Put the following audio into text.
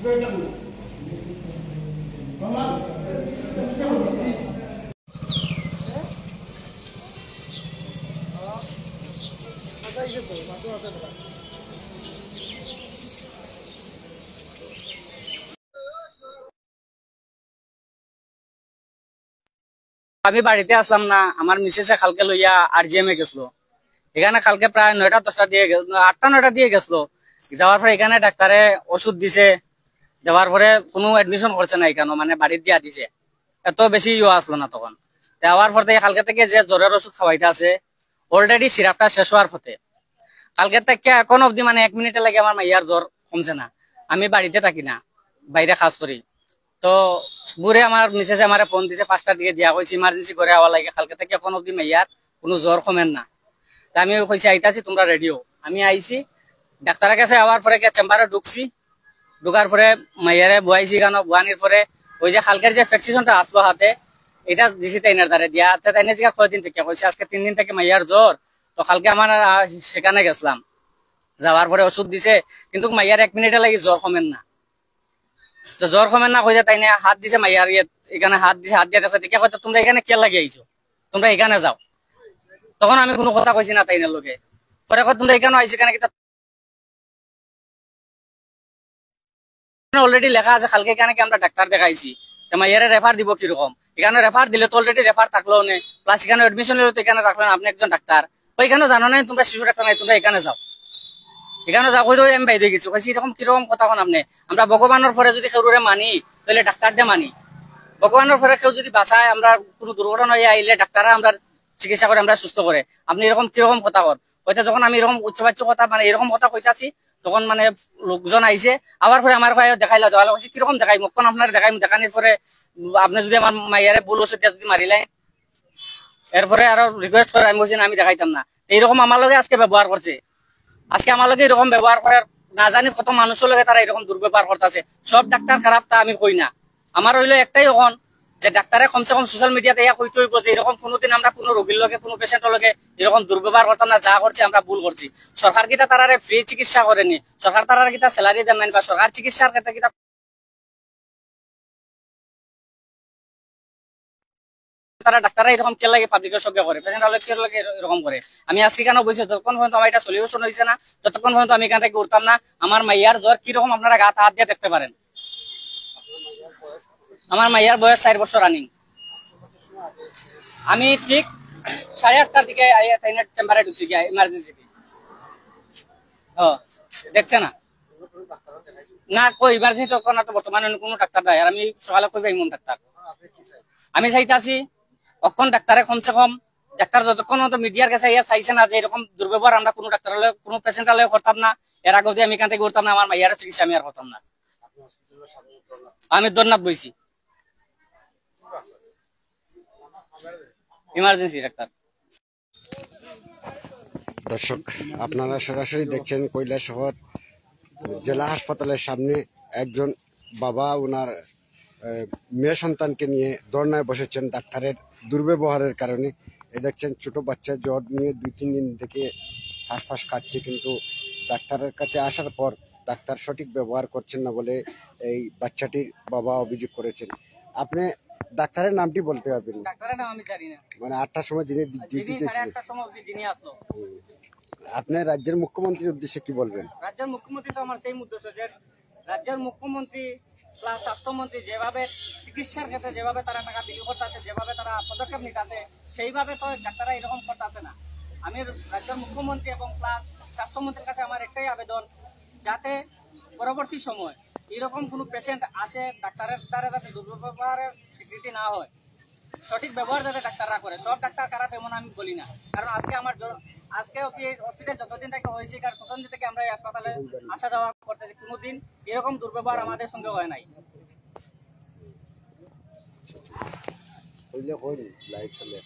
আমি বাড়িতে আসলাম না, আমার মিসেসে কালকে লইয়া RGM এ গেছিল। এখানে কালকে প্রায় 9টা-10টা দিয়ে 8টা-9টা দিয়ে গেছিল। যাওয়ার পরে এখানে ডাক্তারে ওষুধ দিছে, যাওয়ার পরে কোনো এডমিশন করছে না, এখানে মানে বাড়ির দিয়া দিছে। এত বেশি আসলো না তখন। দেওয়ার পর থেকে কালকে থেকে যে জ্বরের ওষুধ খাওয়াইতে আছে, অলরেডি সিরাপটা শেষ হওয়ার পথে। কালকে থেকে এখন অবধি মানে 1 মিনিটে লাগে আমার মাইয়ার জ্বর কমছে না। আমি বাড়িতে থাকি না, বাইরে কাজ করি। তো বুড়ে আমার মিসেসে আমার ফোন দিতে 5টার দিকে দিয়া কইছি ইমার্জেন্সি করে আওয়া লাগে, কালকে থেকে এখন অবধি মাইয়ার কোনো জ্বর কমেন না। তা আমি কইছি আইতাছি, তোমরা রেডিও। আমি আইছি, ডাক্তারের কাছে আওয়ার পরে চেম্বারে ঢুকছি। ঢুকার পরে মাইয়ারে বুয়াইছি, কেন বুয়ানির পরে ওই যে কালকের যে প্রেসক্রিপশনটা আসলো হাতে, এটা দিছি তাইনার দ্বারা দিয়া। তাইনে জিজ্ঞাসা কয়দিন থেকে, কইছে আজকে 3 দিন থেকে মাইয়ার জ্বর। তো কালকে আমার সেখানে গেছিলাম, যাওয়ার পরে ওষুধ দিছে, কিন্তু মাইয়ার 1 মিনিটে লাগি জ্বর কমেন না। তো জ্বর কমেন না কইছে, তাইনে হাত দিছে মাইয়ার এখানে হাত দিছে, হাত দিয়ে দেখে দেখে হয়তো তোমরা এখানে কে লাগিয়ে আইছো, তোমরা এখানে যাও। তখন আমি কোনো কথা কইছি না তাইনের লোকে। পরে তোমরা এখানে আইছো কেন, অলরেডি লেখা আছে কালকে এখানে কি আমরা ডাক্তার দেখাইছি, মাইয়ারে রেফার দিব কিরকম। এখানে রেফার দিলে তো অলরেডি রেফার থাকলো না, প্লাস এখানে এডমিশন হলো তো এখানে রাখলেন আপনি একজন ডাক্তার। ওইখানে জানো নাই তোমরা শিশু ডাক্তার নাই, তোমরা এখানে যাও, এখানে যাও। কই আমি বাইরে গেছি, কইছি এরকম কিরকম কথা কোন আপনি। আমরা ভগবানের পরে যদি কেউরে মানি, তাহলে ডাক্তার দিয়ে মানি। ভগবানের পরে কেউ যদি বাঁচায়, আমরা কোনো দুর্ঘটনা হয়ে আইলে ডাক্তাররা আমরা চিকিৎসা করে আমরা সুস্থ করে। আপনি এরকম কিরকম কথা কর হয়তো। যখন আমি এরকম উচ্চবাচ্য কথা মানে এরকম কথা কইতাছি, তখন মানে লোকজন আইছে। আবার পরে আমার ভাই দেখাইলো, দেখালো কইছি কিরকম দেখাই মুখ আপনার দেখাই। দেখানোর পরে আপনি যদি আমার মাইয়ারে ভুল ওষুধ যদি মারিলেন, এরপরে আরো রিকোয়েস্ট করে আমি বলছি আমি দেখাইতাম না। এইরকম আমার লগে আজকে ব্যবহার করছে। আজকে আমার লগে এরকম ব্যবহার করার না জানি কত মানুষের লগে তারা এরকম দুর্ব্যবহার করতেছে। সব ডাক্তার খারাপ তা আমি কই না। আমার হইলো একটাই এখন যে ডাক্তারে কমসে কম সোশ্যাল মিডিয়াতে ইয়া কইতে হইব যে এরকম কোনোদিন আমরা কোনো রোগীর লগে কোনো পেশেন্টের লগে এরকম দুর্ব্যবহার করতাম না। যা করছি আমরা ভুল করছি। সরকার কিটা তারারে ফ্রি চিকিৎসা করেনি, সরকার তারারে কিটা স্যালারি দেন নাই, বা সরকার চিকিৎসার ক্ষেত্রে কিটা তারা ডাক্তাররা এরকম কে লাগে পাবলিকের সঙ্গে করে, পেশেন্টরা কে লাগে এরকম করে। আমি আজকে কেন বলছি, যতক্ষণ পর্যন্ত আমার এটা সলিউশন হয়েছে না, ততক্ষণ পর্যন্ত আমি এখান থেকে উঠতাম না। আমার মাইয়ার জ্বর কিরকম আপনারা হাত দিয়ে দেখতে পারেন। আমার মাইয়ার বয়স 4 বছর রানিং। আমি ঠিক 8:30টার দিকে চেম্বারে ঢুকছি গিয়া ইমার্জেন্সিতে। দেখছে না না কই ইমার্জেন্সি তখন তো বর্তমানে কোনো ডাক্তার নাই। আর আমি সকালে কই এমন ডাক্তার আমি চাইতাছি অক্ষণ ডাক্তারে কমসে কম ডাক্তার যতক্ষণ মিডিয়ার কাছে ইয়া চাইছে না যে এরকম দুর্ব্যবহার আমরা কোনো ডাক্তার কোনো পেশেন্ট হলে করতাম না। এর আগে আমি এখান থেকে করতাম না, আমার মাইয়ার চিকিৎসা আমি আর করতাম না। আমি দরনাথ বইছি, ইমার্জেন্সি ডাক্তার। দর্শক, আপনারা সরাসরি দেখছেন কৈলাসহর জেলা হাসপাতালের সামনে একজন বাবা ওনার মেয়ে সন্তানকে নিয়ে ধর্নায় বসেছেন ডাক্তারের দুর্ব্যবহারের কারণে। দেখছেন ছোট বাচ্চা জ্বর নিয়ে 2-3 দিন থেকে হাঁসফাঁস খাচ্ছে, কিন্তু ডাক্তারের কাছে আসার পর ডাক্তার সঠিক ব্যবহার করছেন না বলে এই বাচ্চাটির বাবা অভিযোগ করেছেন। আপনি ডাক্তারের নামটি বলতে পারবেন? ডাক্তারের নাম আমি জানি না। মানে 8টার সময় যিনি ডিউটিতে ছিলেন, আপনি রাজ্যের মুখ্যমন্ত্রীর উদ্দেশ্যে কি বলবেন? রাজ্যের মুখ্যমন্ত্রী তো আমার সেই উদ্দেশ্য যে রাজ্যের মুখ্যমন্ত্রী প্লাস স্বাস্থ্যমন্ত্রী যেভাবে চিকিৎসার ক্ষেত্রে যেভাবে তারা টাকা বিলি করতেছে, যেভাবে তারা পদক্ষেপ নিতেছে, সেইভাবে তো ডাক্তাররা এরকম করতেছে না। আমি রাজ্যের মুখ্যমন্ত্রী এবং প্লাস স্বাস্থ্যমন্ত্রীর কাছে আমার একটাই আবেদন, যাতে পরবর্তী সময় এরকম কোনো পেশেন্ট আসে ডাক্তারের দ্বারা যাতে দুর্ব্যবহারের স্বীকৃতি না হয়, সঠিক ব্যবহার যাতে ডাক্তাররা করে। সব ডাক্তার খারাপ এমন আমি বলি না, কারণ আজকে হসপিটাল যতদিন থেকে হয়েছে ততদিন থেকে আমরা এই হাসপাতালে আসা যাওয়া করতেছি, কোনোদিন এরকম দুর্ব্যবহার আমাদের সঙ্গে হয় নাই। লাইভ চলে।